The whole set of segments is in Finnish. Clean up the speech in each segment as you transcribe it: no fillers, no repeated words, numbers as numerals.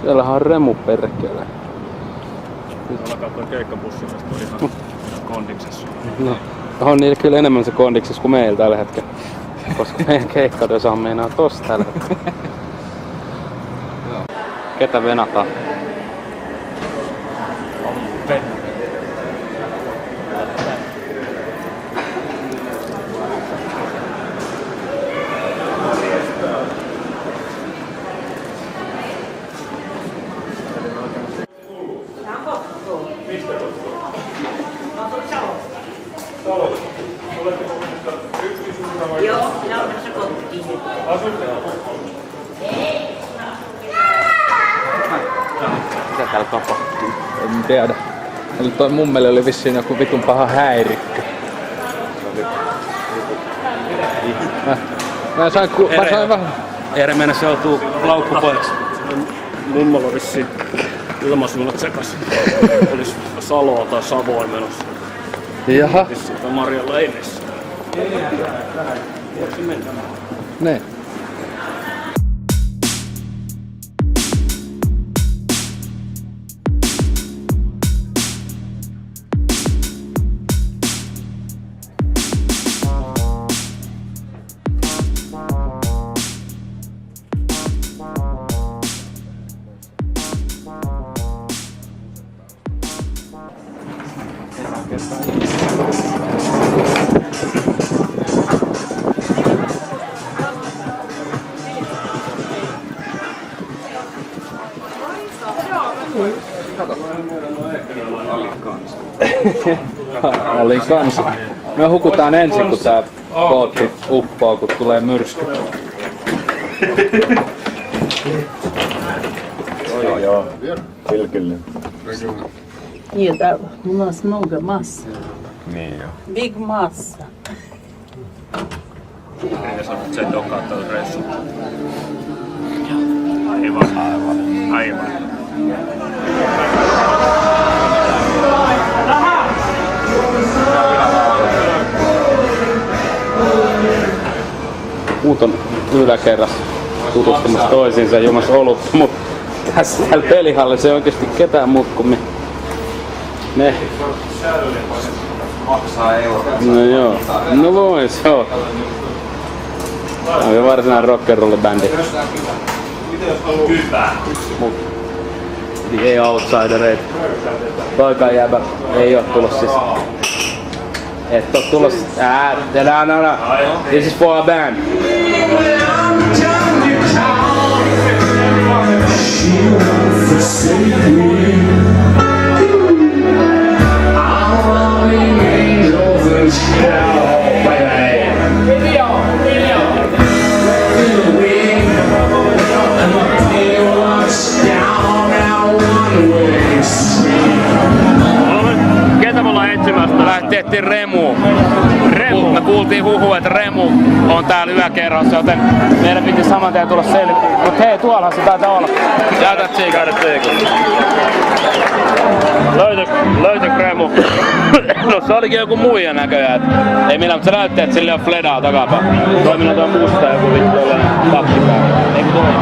Siellähän on Remu perkele. Alkaa toi keikkabussi, josta oli ihan kondiksessa. No, on niillä kyllä enemmän se kondiksessa kuin meillä tällä hetkellä. Koska meidän keikkadosa on meinaa tossa tällä hetkellä. Ketä venataan? Joo, minä olen menossa kotiin. Mitä täällä tapahtuu? En tiedä. Eli toi mummeli oli vissiin joku vitun paha häirikkö. Mä sain vähän... Ere mennessä joutuu laukkupojaksi. Mummolla vissiin ilmasuunnat sekas. Olis Saloa tai Savoa menossa. Jaha. Vissiin tai Marjalla Einessä. Voiko se mennä? Ne. Olin kanssa. Me hukutaan ensin, kun tää bootti uppoo, kun tulee myrsky. Joo, pilkille. Нет, да, у нас много массы. Niin joo. Big масса. Ja sanot sen dokaa tuolla reissulla. Aivan. Muut on yläkerrassa tutustumassa toisiinsa juomassa olutta, mutta tässä täällä pelihallissa ei oikeesti ketään muut kuin me. No joo, no vois joo. Tämä on jo varsinainen rock'n'roll-bändi. Ei outsidereita. Toikaan jääpä ei oo tulos siis. Et oo tulos. No. This is for a band. Ketä me ollaan etsimästä? Lähtettiin Remuun. Me kuultiin huhua, että Remu on täällä yökerrossa, joten meidän piti saman tien tulla selviä. Mut hei, tuollahan se taitaa olla. Jätä tsiikarit teikö. Löytyykö Remu? No se olikin joku muija näköjään. Ei millään, mutta se näytti, että sillä on fledaa takapäin. Toiminnan tuo musta joku vittu olla takkipää. Eikö toimi?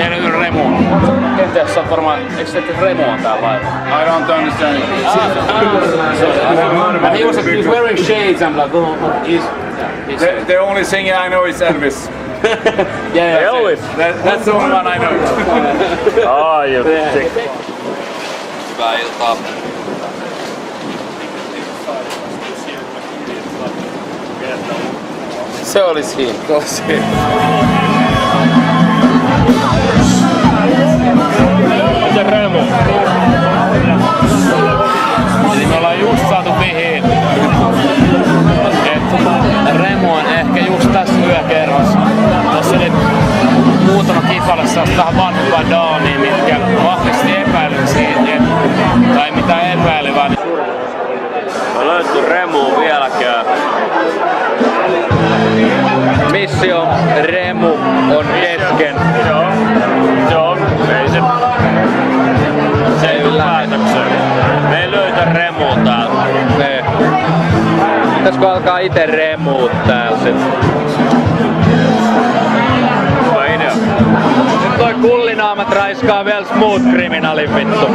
Ei löydy Remua. Kenties on varmaan, eikö se Remu on täällä lailla? I don't understand it. He's wearing shades. I'm like, oh, he's The only singer I know is Elvis. yeah. Elvis? That's the only one I know. Ai sick. Hyvää iltaa. Se oli siinä, tosi. Miten Remu? Eli me ollaan just saatu vihiin, että Remu on ehkä just tässä yökerrossa. Tuossa oli muutama kipalle sellaista vähän vanhempaa daania, mitkä vahvisti epäilyn siitä, tai mitä epäilevää. Mä löytyy Remu vieläkään. Missio Remu on kesken. Joo, ei se. Se ei tule päätökseen. Me ei löytä Remua täältä. Pitäisikö alkaa ite Remuu täällä sit? Kullinaamat raiskaa vielä smooth criminalin vittu.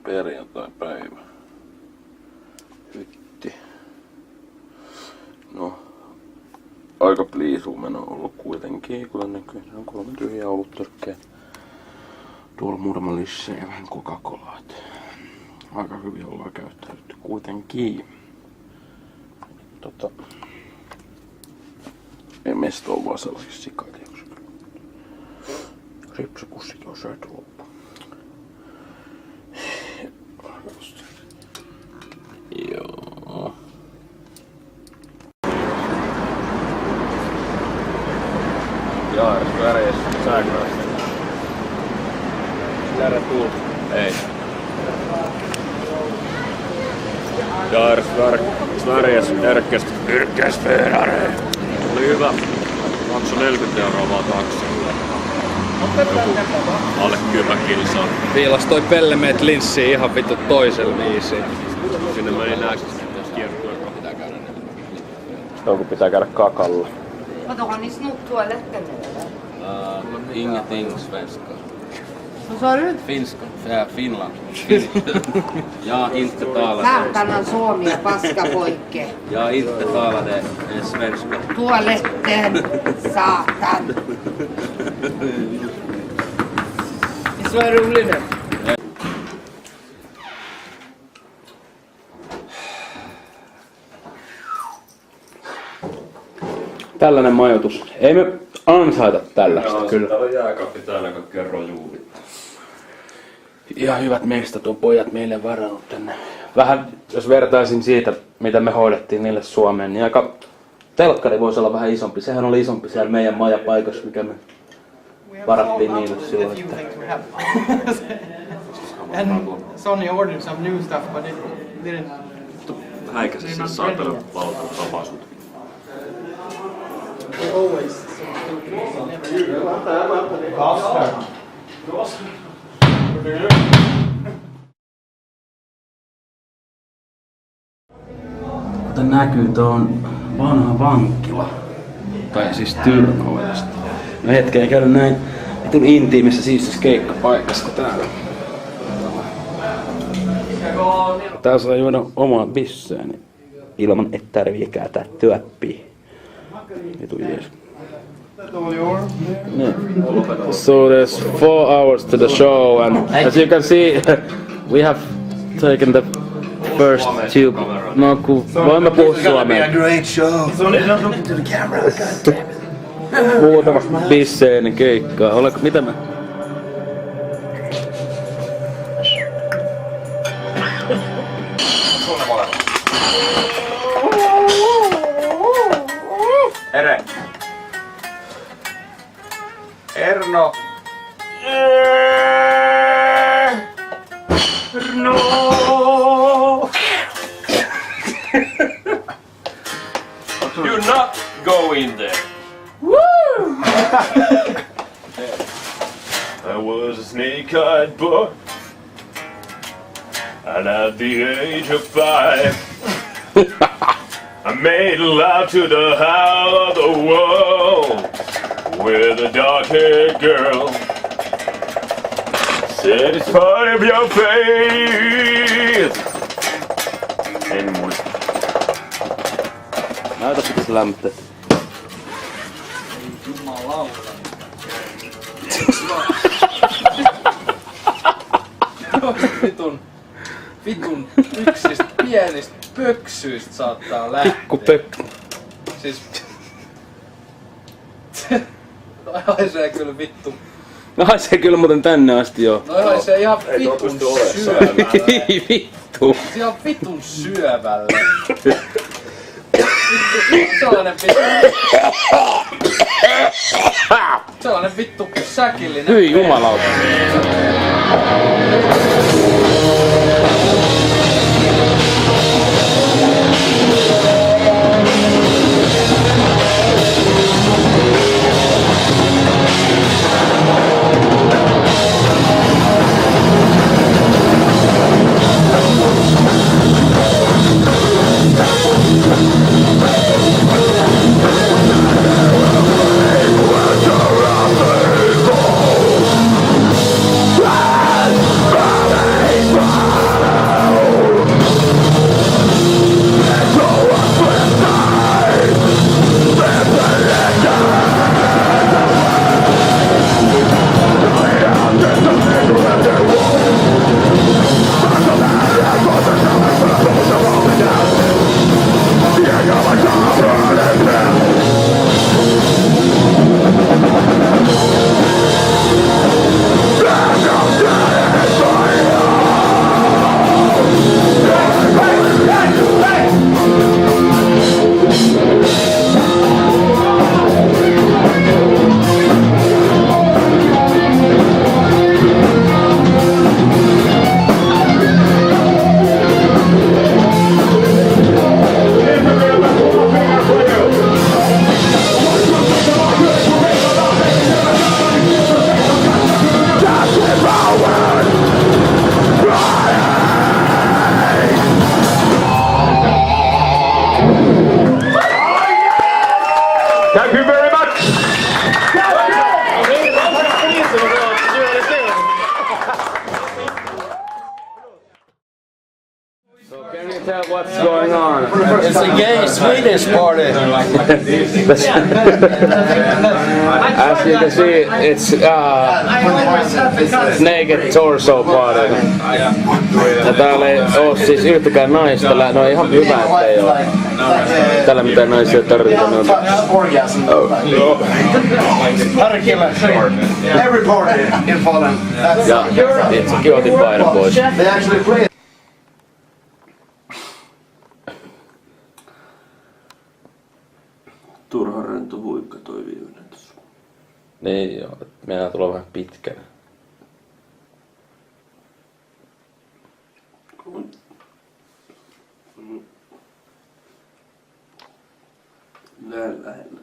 Perjantai-päivä. Hytti. No, aika pliisuumena on ollut kuitenkin, kuten näkyy. Se on 3 tyhjää oluttyrkkejä. Tuolla muutama lisse ja vähän Coca-Colaa. Aika hyvin ollaan käyttäydytty kuitenkin. Ei meistä ole vaan sellaisia sikailijuksia. Ripsakussikin on syöty loppuun. Joo. Ja, Sveriges säkraste. Lärä tuul. Ei. Ja, Sveriges yrkesförare. Oli hyvä. Makso 40 € vaan taksilla. Alle 10 kilsaa. Viilas toi Pelle meet linssiin ihan vittu toisella viisiin. Sinne meni nääkin kiertua. Onko pitää käydä kakalla? Vadå, har ni snott toaletten eller? Ingenting svenska. Vad sa du? Finska. Finland. Jag inte talade. Saatanan suomi, paskapojke. Jag inte talade svenska. Toaletten, saatan. Visst var det roligt nu? Tällainen majoitus. Ei me ansaita tällaista kyllä. Täällä on jääkaappi täällä kaikkea rojuulit. Ihan hyvät meistä tuo pojat meille varannut tänne. Vähän, jos vertaisin siitä, mitä me hoidettiin niille Suomeen, niin aika telkkari voisi olla vähän isompi. Sehän oli isompi siellä meidän majapaikassa, mikä me varattiin niille silloin. Few things we have. And Sony ordered some new stuff, but it didn't. Häikäse siis saatana valtava tapasut. They always. Kuten näkyy, tuo on vanha vankila. Tai siis Tyrnavesta. No hetken käydä näin vitun intiimissä siistissä keikkapaikassa kuin täällä. Tää saa juoda omaa bisseäni ilman et tarvii kääntää työppiä. Vitun jees. So there's 4 hours to the show and as you can see we have taken the first 2. No kun voimme puhua suomea. Muutama bisseinen keikkaa. Oletko mitä mä? Ere. Erno. Erno! Do not go in there. Woo! I was a snake-eyed boy, and at the age of 5, I made love to the whole of the world with a dark-haired girl. Satisfied of your face. En muista. Näytä pitäis lämmittää. Vitun yksistä pienistä pöksyistä saattaa lähteä. Pikku pökkö. Siis... Toi haisee kyllä vittu. No haisee kyllä muuten tänne asti joo. Toi haisee ihan vitun syövälle. Ei vittu. Ihan vitun syövälle. Sellainen vittu... Sellainen vittu säkillinen... Hyi jumalauta. a gay Swedish party. As you can see, it's naked torso party. Ja täällä ei oo siis yhtäkään naista, no ihan hyvä ettei oo. Täällä mitään naisia tarvitaan. Every party in Fallen. Ja itsekin otin painon pois. They actually play. Turha rento huikka toi viimeinen tossa. Niin joo, meidän tulee vähän pitkänä. Näin lähellä.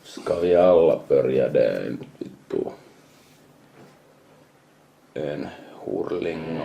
Ska vi alla börja där? Vittu. En hurlinga